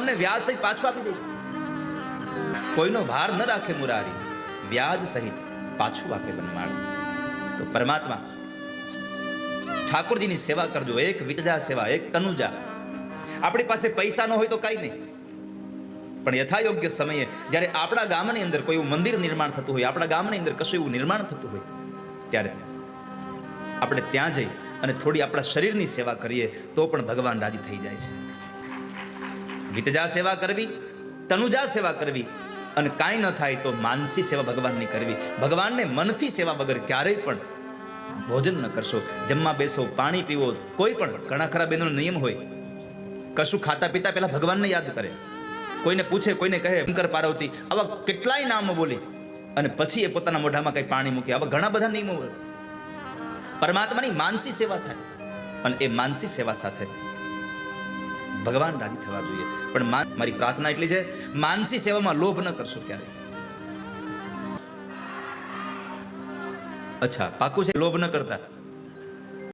તમને વ્યાજ સહિત પાછું આપી દે છે. કોઈનો ભાર ન રાખે મુરારી, વ્યાજ સહિત પાછું આપે વનમાળી. તો પરમાત્મા ઠાકોરજીની સેવા કરજો. એક વિતજા સેવા, એક તનુજા. આપણી પાસે પૈસા ન હોય તો કઈ નહીં, પણ યથાયોગ્ય સમયે જ્યારે આપણા ગામની અંદર કોઈ એવું મંદિર નિર્માણ થતું હોય, આપણા ગામની અંદર કશું એવું નિર્માણ થતું હોય, ત્યારે આપણે ત્યાં જઈ અને થોડી આપણા શરીરની સેવા કરીએ તો પણ ભગવાન રાજી થઈ જાય છે. વિતજા સેવા કરવી, તનુજા સેવા કરવી, અને કાંઈ ન થાય તો માનસી સેવા ભગવાનની કરવી. ભગવાનને મનથી સેવા વગર ક્યારેય પણ ભોજન ન કરશો. જમવા બેસો, પાણી પીવો, કોઈ પણ ઘણા ખરા બહેનોનો નિયમ હોય, કશું ખાતા પીતા પહેલા ભગવાનને યાદ કરે. કોઈને પૂછે, કોઈને કહે શંકર પાર્વતી, આવા કેટલાય નામો બોલી અને પછી એ પોતાના મોઢામાં કઈ પાણી મૂકે. આવા ઘણા બધા નિયમો. પરમાત્માની માનસી સેવા થાય, અને એ માનસી સેવા સાથે ભગવાન રાજી થવા જોઈએ. પણ મારી પ્રાર્થના એટલી છે, માનસી સેવામાં લોભ ન કરશો ક્યારે. અચ્છા, પાકું છે લોભ ન કરતા?